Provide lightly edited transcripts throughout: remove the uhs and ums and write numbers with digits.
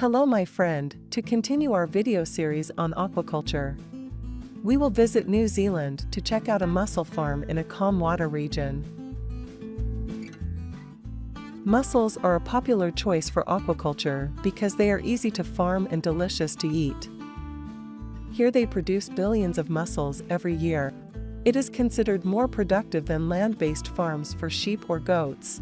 Hello my friend, to continue our video series on aquaculture. We will visit New Zealand to check out a mussel farm in a calm water region. Mussels are a popular choice for aquaculture because they are easy to farm and delicious to eat. Here they produce billions of mussels every year. It is considered more productive than land-based farms for sheep or goats.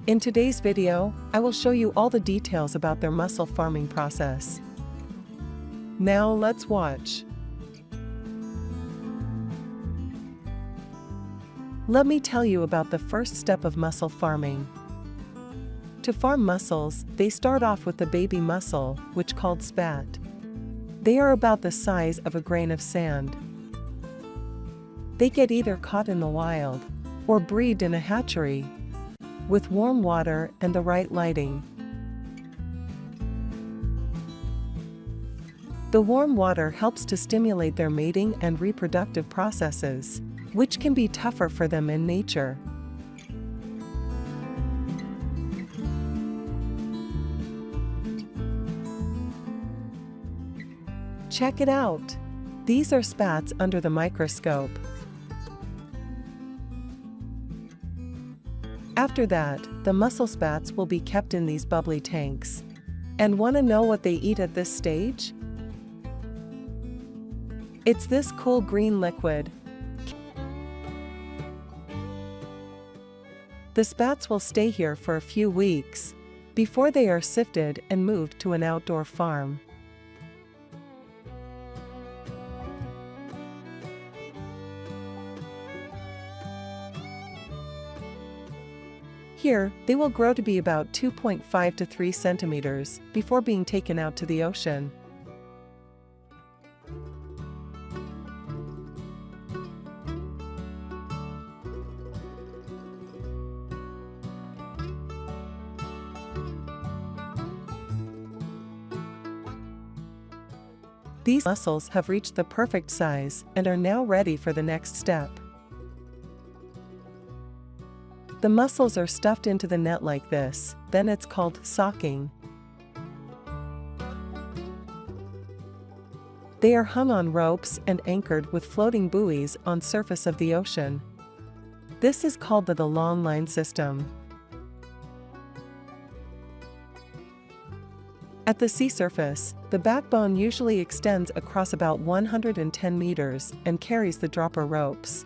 In today's video, I will show you all the details about their mussel farming process. Now let's watch. Let me tell you about the first step of mussel farming. To farm mussels, they start off with the baby mussel, which called spat. They are about the size of a grain of sand. They get either caught in the wild or breed in a hatchery with warm water and the right lighting. The warm water helps to stimulate their mating and reproductive processes, which can be tougher for them in nature. Check it out! These are spats under the microscope. After that, the mussel spats will be kept in these bubbly tanks. And want to know what they eat at this stage? It's this cool green liquid. The spats will stay here for a few weeks before they are sifted and moved to an outdoor farm. Here, they will grow to be about 2.5 to 3 centimeters before being taken out to the ocean. These mussels have reached the perfect size and are now ready for the next step. The mussels are stuffed into the net like this, then it's called socking. They are hung on ropes and anchored with floating buoys on surface of the ocean. This is called the long line system. At the sea surface, the backbone usually extends across about 110 meters and carries the dropper ropes.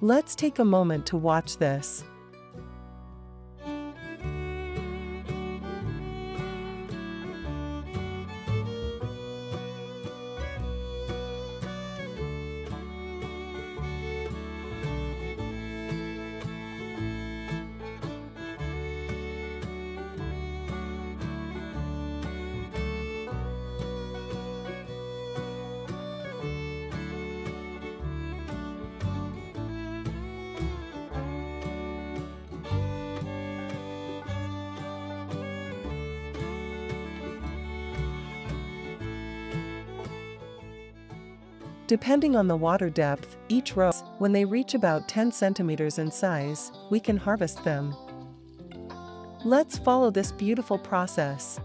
Let's take a moment to watch this. Depending on the water depth, each row, when they reach about 10 centimeters in size, we can harvest them. Let's follow this beautiful process.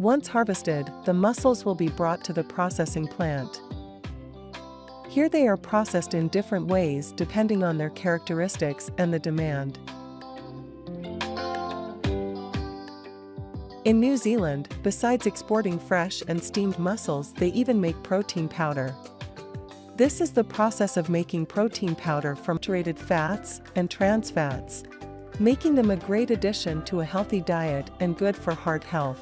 Once harvested, the mussels will be brought to the processing plant. Here they are processed in different ways depending on their characteristics and the demand. In New Zealand, besides exporting fresh and steamed mussels, they even make protein powder. This is the process of making protein powder from saturated fats and trans fats, making them a great addition to a healthy diet and good for heart health.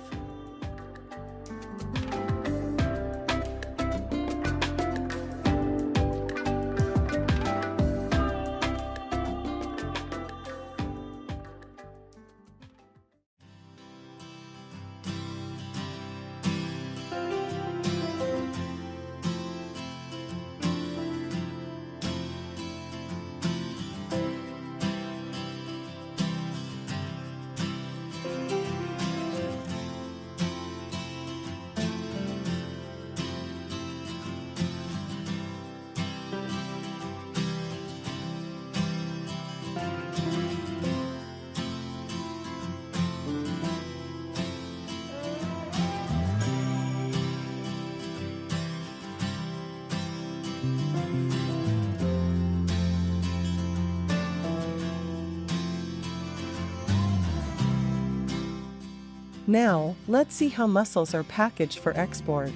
Now, let's see how mussels are packaged for export.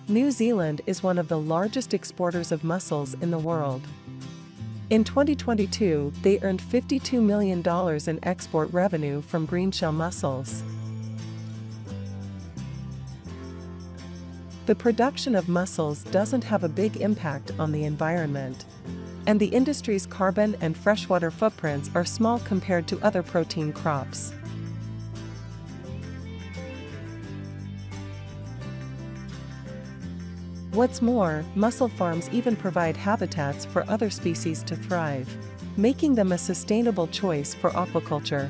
New Zealand is one of the largest exporters of mussels in the world. In 2022, they earned $52 million in export revenue from greenshell mussels. The production of mussels doesn't have a big impact on the environment, and the industry's carbon and freshwater footprints are small compared to other protein crops. What's more, mussel farms even provide habitats for other species to thrive, making them a sustainable choice for aquaculture.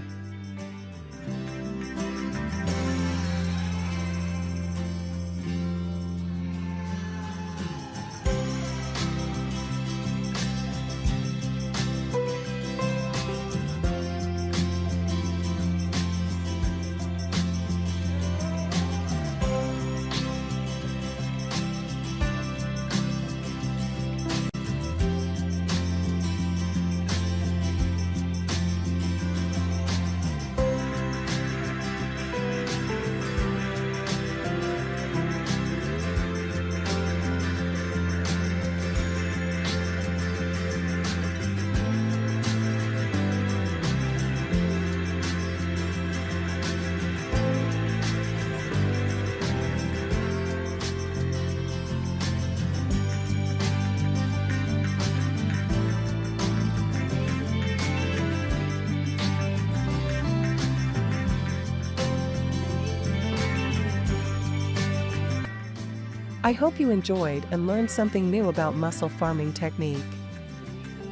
I hope you enjoyed and learned something new about mussel farming technique.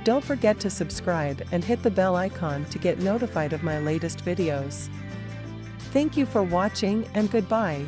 Don't forget to subscribe and hit the bell icon to get notified of my latest videos. Thank you for watching and goodbye.